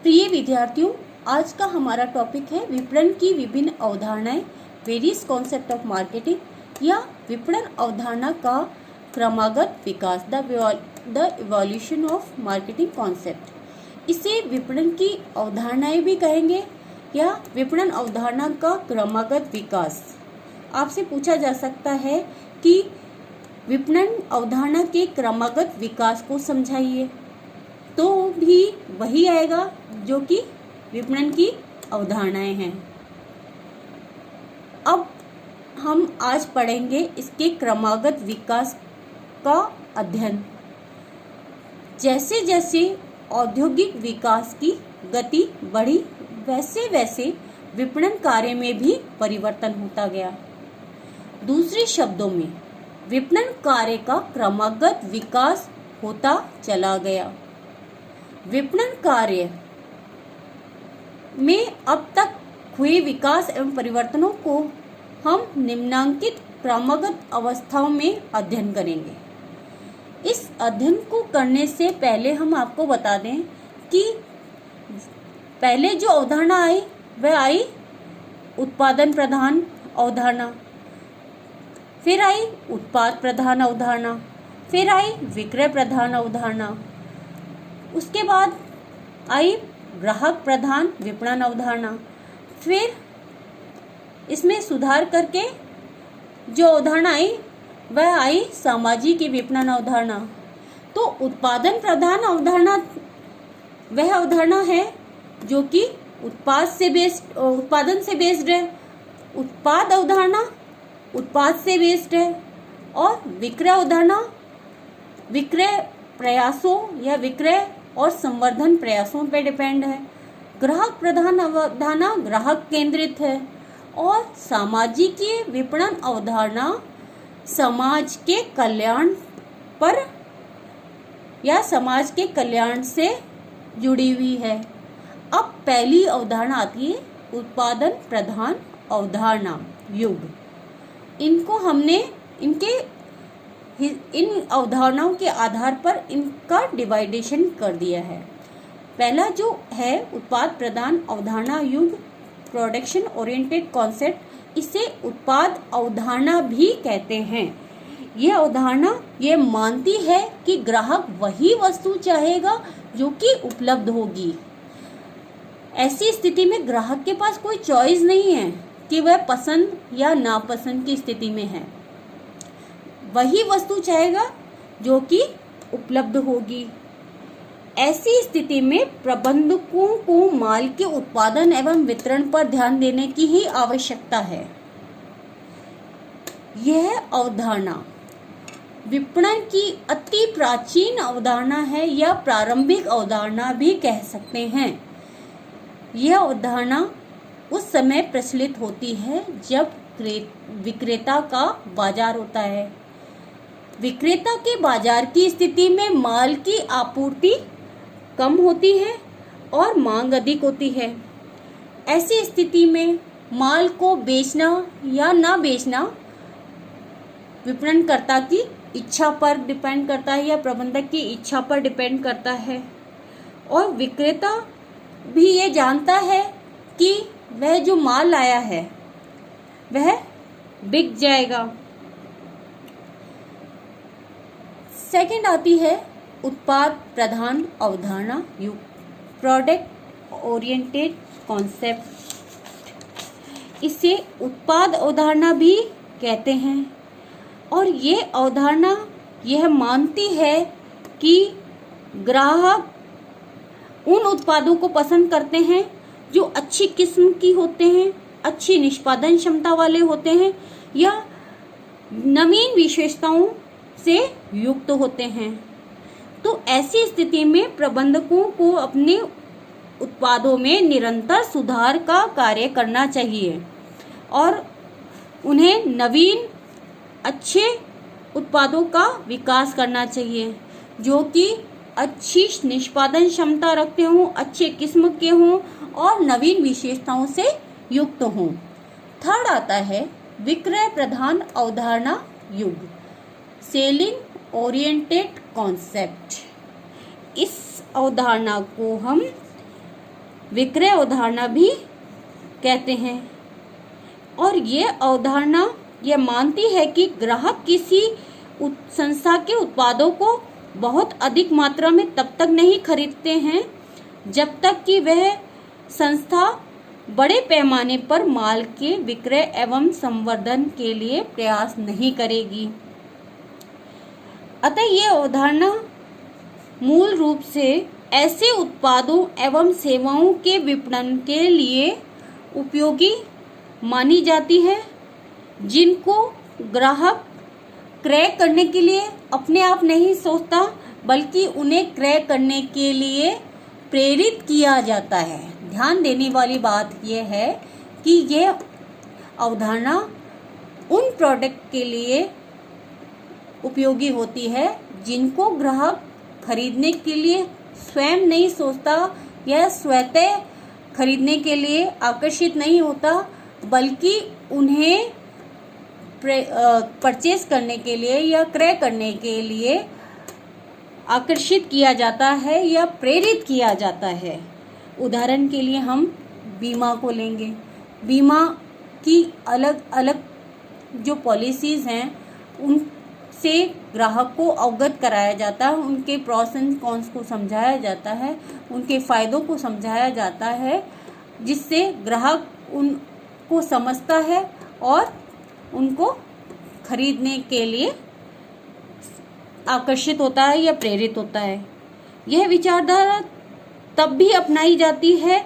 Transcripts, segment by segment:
प्रिय विद्यार्थियों, आज का हमारा टॉपिक है विपणन की विभिन्न अवधारणाएं, वेरियस कॉन्सेप्ट ऑफ मार्केटिंग या विपणन अवधारणा का क्रमागत विकास, the evolution of marketing concept. इसे विपणन की अवधारणाएं भी कहेंगे या विपणन अवधारणा का क्रमागत विकास। आपसे पूछा जा सकता है कि विपणन अवधारणा के क्रमागत विकास को समझाइए, तो भी वही आएगा जो कि विपणन की अवधारणाएं हैं। अब हम आज पढ़ेंगे इसके क्रमागत विकास का अध्ययन। जैसे जैसे औद्योगिक विकास की गति बढ़ी, वैसे वैसे विपणन कार्य में भी परिवर्तन होता गया। दूसरे शब्दों में विपणन कार्य का क्रमागत विकास होता चला गया। विपणन कार्य में अब तक हुए विकास एवं परिवर्तनों को हम निम्नांकित क्रमागत अवस्थाओं में अध्ययन करेंगे। इस अध्ययन को करने से पहले हम आपको बता दें कि पहले जो अवधारणा आई वह आई उत्पादन प्रधान अवधारणा, फिर आई उत्पाद प्रधान अवधारणा, फिर आई विक्रय प्रधान अवधारणा, उसके बाद आई ग्राहक प्रधान विपणन अवधारणा, फिर इसमें सुधार करके जो अवधारणा आई वह आई सामाजिक विपणन अवधारणा। तो उत्पादन प्रधान अवधारणा वह अवधारणा है जो कि उत्पादन से बेस्ड है। उत्पाद अवधारणा उत्पाद से बेस्ड है और विक्रय अवधारणा विक्रय प्रयासों या विक्रय और संवर्धन प्रयासों पर डिपेंड है। ग्राहक प्रधान अवधारणा ग्राहक केंद्रित है और सामाजिक विपणन अवधारणा समाज के कल्याण पर या समाज के कल्याण से जुड़ी हुई है। अब पहली अवधारणा आती है उत्पादन प्रधान अवधारणा युग। इनको हमने इन अवधारणाओं के आधार पर इनका डिवाइडेशन कर दिया है। पहला जो है उत्पाद प्रधान अवधारणा युग, प्रोडक्शन ओरिएंटेड कॉन्सेप्ट, इसे उत्पाद अवधारणा भी कहते हैं। यह अवधारणा ये मानती है कि ग्राहक वही वस्तु चाहेगा जो कि उपलब्ध होगी। ऐसी स्थिति में ग्राहक के पास कोई चॉइस नहीं है कि वह पसंद या नापसंद की स्थिति में है, वही वस्तु चाहेगा जो कि उपलब्ध होगी। ऐसी स्थिति में प्रबंधकों को माल के उत्पादन एवं वितरण पर ध्यान देने की ही आवश्यकता है। यह अवधारणा विपणन की अति प्राचीन अवधारणा है या प्रारंभिक अवधारणा भी कह सकते हैं। यह अवधारणा उस समय प्रचलित होती है जब विक्रेता का बाजार होता है। विक्रेता के बाजार की स्थिति में माल की आपूर्ति कम होती है और मांग अधिक होती है। ऐसी स्थिति में माल को बेचना या ना बेचना विपणनकर्ता की इच्छा पर डिपेंड करता है या प्रबंधक की इच्छा पर डिपेंड करता है। और विक्रेता भी ये जानता है कि वह जो माल लाया है वह बिक जाएगा। सेकंड आती है उत्पाद प्रधान अवधारणा युग, प्रोडक्ट ओरिएंटेड कॉन्सेप्ट। इसे उत्पाद अवधारणा भी कहते हैं और ये अवधारणा यह मानती है कि ग्राहक उन उत्पादों को पसंद करते हैं जो अच्छी किस्म की होते हैं, अच्छी निष्पादन क्षमता वाले होते हैं या नवीन विशेषताओं से युक्त होते हैं। तो ऐसी स्थिति में प्रबंधकों को अपने उत्पादों में निरंतर सुधार का कार्य करना चाहिए और उन्हें नवीन अच्छे उत्पादों का विकास करना चाहिए जो कि अच्छी निष्पादन क्षमता रखते हों, अच्छे किस्म के हों और नवीन विशेषताओं से युक्त हों। थर्ड आता है विक्रय प्रधान अवधारणा युग, सेलिंग ओरिएंटेड कॉन्सेप्ट। इस अवधारणा को हम विक्रय अवधारणा भी कहते हैं। और ये अवधारणा यह मानती है कि ग्राहक किसी संस्था के उत्पादों को बहुत अधिक मात्रा में तब तक नहीं खरीदते हैं जब तक कि वह संस्था बड़े पैमाने पर माल के विक्रय एवं संवर्धन के लिए प्रयास नहीं करेगी। अतः यह अवधारणा मूल रूप से ऐसे उत्पादों एवं सेवाओं के विपणन के लिए उपयोगी मानी जाती है जिनको ग्राहक क्रय करने के लिए अपने आप नहीं सोचता, बल्कि उन्हें क्रय करने के लिए प्रेरित किया जाता है। ध्यान देने वाली बात यह है कि यह अवधारणा उन प्रोडक्ट के लिए उपयोगी होती है जिनको ग्राहक खरीदने के लिए स्वयं नहीं सोचता या स्वतः खरीदने के लिए आकर्षित नहीं होता, बल्कि उन्हें परचेज करने के लिए या क्रय करने के लिए आकर्षित किया जाता है या प्रेरित किया जाता है। उदाहरण के लिए हम बीमा को लेंगे। बीमा की अलग अलग जो पॉलिसीज हैं उनसे ग्राहक को अवगत कराया जाता है, उनके प्रॉस एंड कॉन्स को समझाया जाता है, उनके फायदों को समझाया जाता है, जिससे ग्राहक उनको समझता है और उनको खरीदने के लिए आकर्षित होता है या प्रेरित होता है। यह विचारधारा तब भी अपनाई जाती है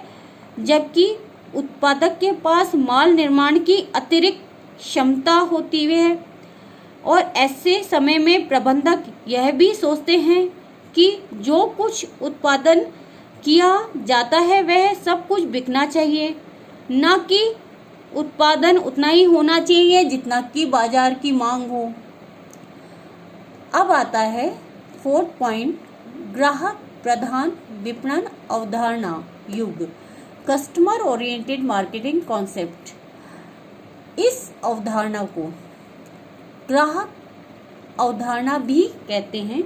जबकि उत्पादक के पास माल निर्माण की अतिरिक्त क्षमता होती है, और ऐसे समय में प्रबंधक यह भी सोचते हैं कि जो कुछ उत्पादन किया जाता है वह सब कुछ बिकना चाहिए, न कि उत्पादन उतना ही होना चाहिए जितना कि बाजार की मांग हो। अब आता है 4th पॉइंट, ग्राहक प्रधान विपणन अवधारणा युग, कस्टमर ओरिएंटेड मार्केटिंग कॉन्सेप्ट। इस अवधारणा को ग्राहक अवधारणा भी कहते हैं,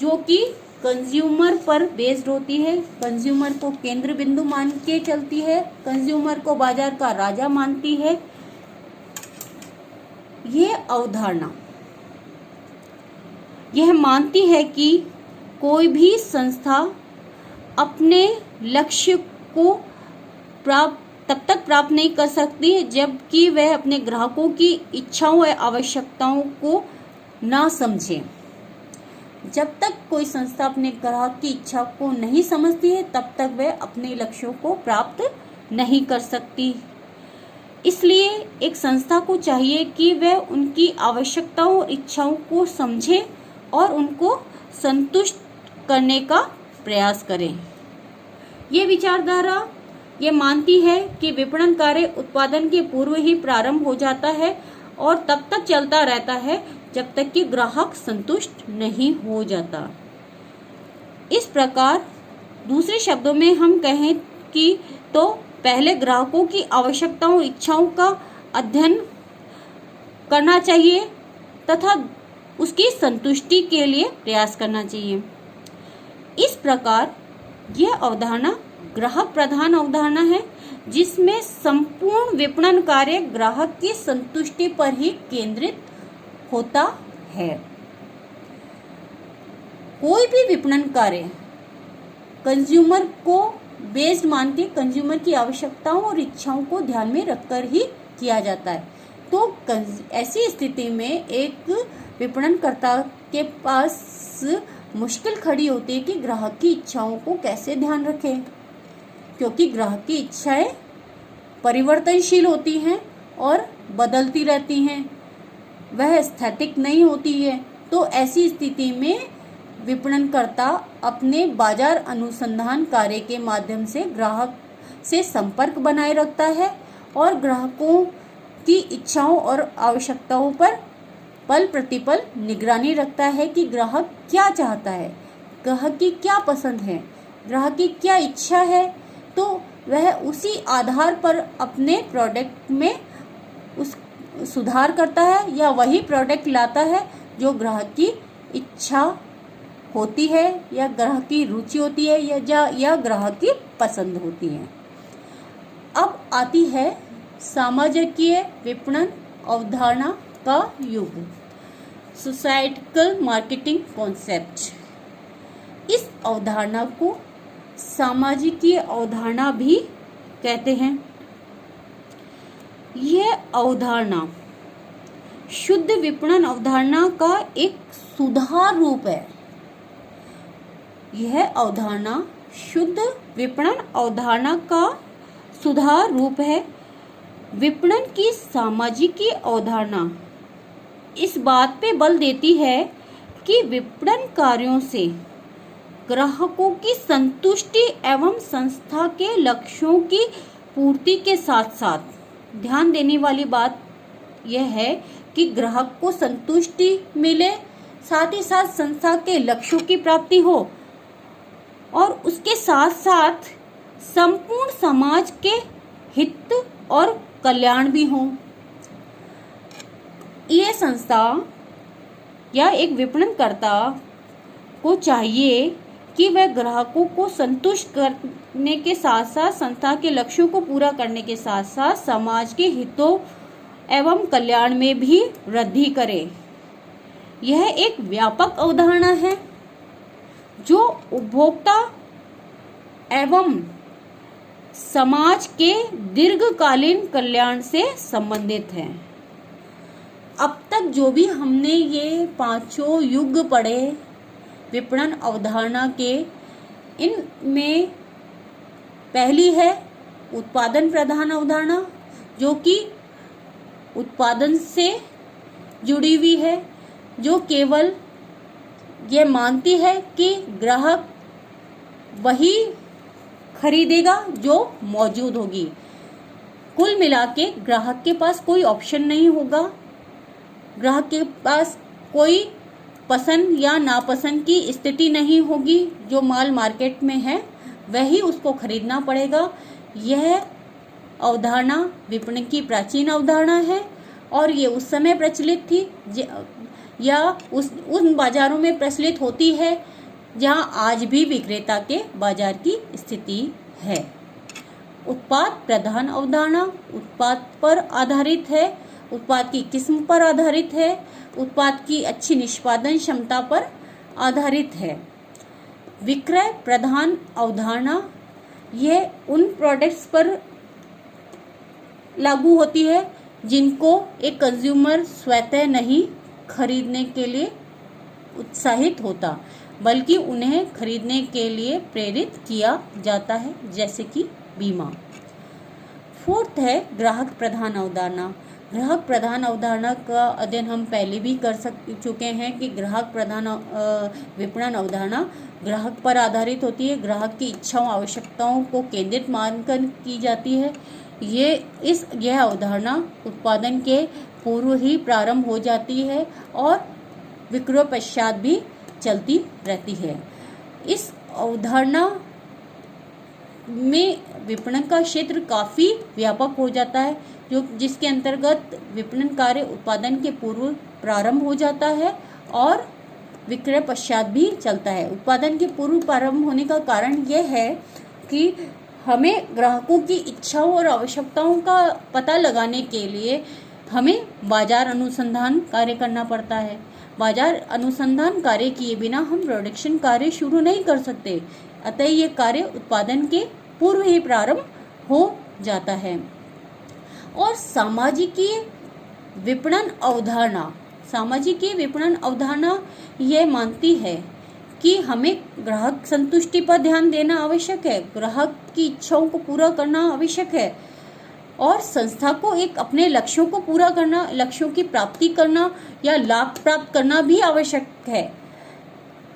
जो कि कंज्यूमर पर बेस्ड होती है, कंज्यूमर को केंद्र बिंदु मान के चलती है, कंज्यूमर को बाजार का राजा मानती है। ये अवधारणा यह मानती है कि कोई भी संस्था अपने लक्ष्य को तब तक प्राप्त नहीं कर सकती जबकि वह अपने ग्राहकों की इच्छाओं या आवश्यकताओं को ना समझे। जब तक कोई संस्था अपने ग्राहक की इच्छा को नहीं समझती है तब तक वह अपने लक्ष्यों को प्राप्त नहीं कर सकती। इसलिए एक संस्था को चाहिए कि वह उनकी आवश्यकताओं और इच्छाओं को समझे और उनको संतुष्ट करने का प्रयास करें। ये विचारधारा ये मानती है कि विपणन कार्य उत्पादन के पूर्व ही प्रारंभ हो जाता है और तब तक चलता रहता है जब तक कि ग्राहक संतुष्ट नहीं हो जाता। इस प्रकार दूसरे शब्दों में हम कहें कि तो पहले ग्राहकों की आवश्यकताओं इच्छाओं का अध्ययन करना चाहिए तथा उसकी संतुष्टि के लिए प्रयास करना चाहिए। इस प्रकार यह अवधारणा ग्राहक प्रधान अवधारणा है, जिसमें संपूर्ण विपणन कार्य ग्राहक की संतुष्टि पर ही केंद्रित होता है। कोई भी विपणन कार्य कंज्यूमर को बेस्ड मान के कंज्यूमर की आवश्यकताओं और इच्छाओं को ध्यान में रखकर ही किया जाता है। तो ऐसी स्थिति में एक विपणनकर्ता के पास मुश्किल खड़ी होती है कि ग्राहक की इच्छाओं को कैसे ध्यान रखें, क्योंकि ग्राहक की इच्छाएं परिवर्तनशील होती हैं और बदलती रहती हैं, वह स्थैतिक नहीं होती है। तो ऐसी स्थिति में विपणनकर्ता अपने बाजार अनुसंधान कार्य के माध्यम से ग्राहक से संपर्क बनाए रखता है और ग्राहकों की इच्छाओं और आवश्यकताओं पर पल प्रतिपल निगरानी रखता है कि ग्राहक क्या चाहता है, ग्राहक की क्या पसंद है, ग्राहक की क्या इच्छा है। तो वह उसी आधार पर अपने प्रोडक्ट में उस सुधार करता है या वही प्रोडक्ट लाता है जो ग्राहक की इच्छा होती है या ग्राहक की रुचि होती है या ग्राहक की पसंद होती है। अब आती है सामाजिकीय विपणन अवधारणा का युग, सोसाइटिकल मार्केटिंग कॉन्सेप्ट। इस अवधारणा को सामाजिकीय अवधारणा भी कहते हैं। यह अवधारणा शुद्ध विपणन अवधारणा का एक सुधार रूप है। यह अवधारणा शुद्ध विपणन अवधारणा का सुधार रूप है। विपणन की सामाजिकीय अवधारणा इस बात पे बल देती है कि विपणन कार्यों से ग्राहकों की संतुष्टि एवं संस्था के लक्ष्यों की पूर्ति के साथ साथ ध्यान देने वाली बात यह है कि ग्राहक को संतुष्टि मिले, साथ ही साथ संस्था के लक्ष्यों की प्राप्ति हो और उसके साथ साथ संपूर्ण समाज के हित और कल्याण भी हो। यह संस्था या एक विपणनकर्ता को चाहिए कि वह ग्राहकों को संतुष्ट करने के साथ साथ संस्था के लक्ष्यों को पूरा करने के साथ साथ समाज के हितों एवं कल्याण में भी वृद्धि करे। यह एक व्यापक अवधारणा है जो उपभोक्ता एवं समाज के दीर्घकालीन कल्याण से संबंधित है। अब तक जो भी हमने ये पांचों युग पढ़े विपणन अवधारणा के, इनमें पहली है उत्पादन प्रधान अवधारणा, जो कि उत्पादन से जुड़ी हुई है, जो केवल ये मानती है कि ग्राहक वही खरीदेगा जो मौजूद होगी। कुल मिला के ग्राहक के पास कोई ऑप्शन नहीं होगा, ग्राहक के पास कोई पसंद या नापसंद की स्थिति नहीं होगी। जो माल मार्केट में है वही उसको खरीदना पड़ेगा। यह अवधारणा विपणन की प्राचीन अवधारणा है और ये उस समय प्रचलित थी या उन बाजारों में प्रचलित होती है जहां आज भी विक्रेता के बाजार की स्थिति है। उत्पाद प्रधान अवधारणा उत्पाद पर आधारित है, उत्पाद की किस्म पर आधारित है, उत्पाद की अच्छी निष्पादन क्षमता पर आधारित है। विक्रय प्रधान अवधारणा यह उन प्रोडक्ट्स पर लागू होती है जिनको एक कंज्यूमर स्वतः नहीं खरीदने के लिए उत्साहित होता, बल्कि उन्हें खरीदने के लिए प्रेरित किया जाता है, जैसे कि बीमा। फोर्थ है ग्राहक प्रधान अवधारणा। ग्राहक प्रधान अवधारणा का अध्ययन हम पहले भी कर चुके हैं कि ग्राहक प्रधान विपणन अवधारणा ग्राहक पर आधारित होती है। ग्राहक की इच्छाओं आवश्यकताओं को केंद्रित मानकर की जाती है। यह अवधारणा उत्पादन के पूर्व ही प्रारंभ हो जाती है और विक्रय पश्चात भी चलती रहती है। इस अवधारणा में विपणन का क्षेत्र काफी व्यापक हो जाता है, जिसके अंतर्गत विपणन कार्य उत्पादन के पूर्व प्रारंभ हो जाता है और विक्रय पश्चात भी चलता है। उत्पादन के पूर्व प्रारंभ होने का कारण यह है कि हमें ग्राहकों की इच्छाओं और आवश्यकताओं का पता लगाने के लिए हमें बाजार अनुसंधान कार्य करना पड़ता है। बाजार अनुसंधान कार्य किए बिना हम प्रोडक्शन कार्य शुरू नहीं कर सकते, अतः ये कार्य उत्पादन के पूर्व ही प्रारंभ हो जाता है। और सामाजिकीय विपणन अवधारणा यह मानती है कि हमें ग्राहक संतुष्टि पर ध्यान देना आवश्यक है, ग्राहक की इच्छाओं को पूरा करना आवश्यक है और संस्था को एक अपने लक्ष्यों को पूरा करना, लक्ष्यों की प्राप्ति करना या लाभ प्राप्त करना भी आवश्यक है।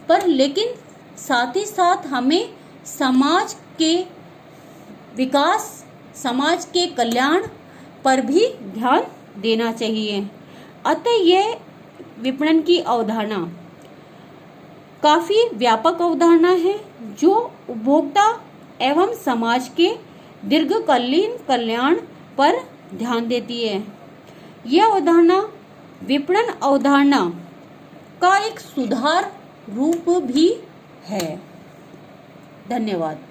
पर लेकिन साथ ही साथ हमें समाज के विकास, समाज के कल्याण पर भी ध्यान देना चाहिए। अतः यह विपणन की अवधारणा काफी व्यापक अवधारणा है जो उपभोक्ता एवं समाज के दीर्घकालीन कल्याण पर ध्यान देती है। यह अवधारणा विपणन अवधारणा का एक सुधार रूप भी है। धन्यवाद।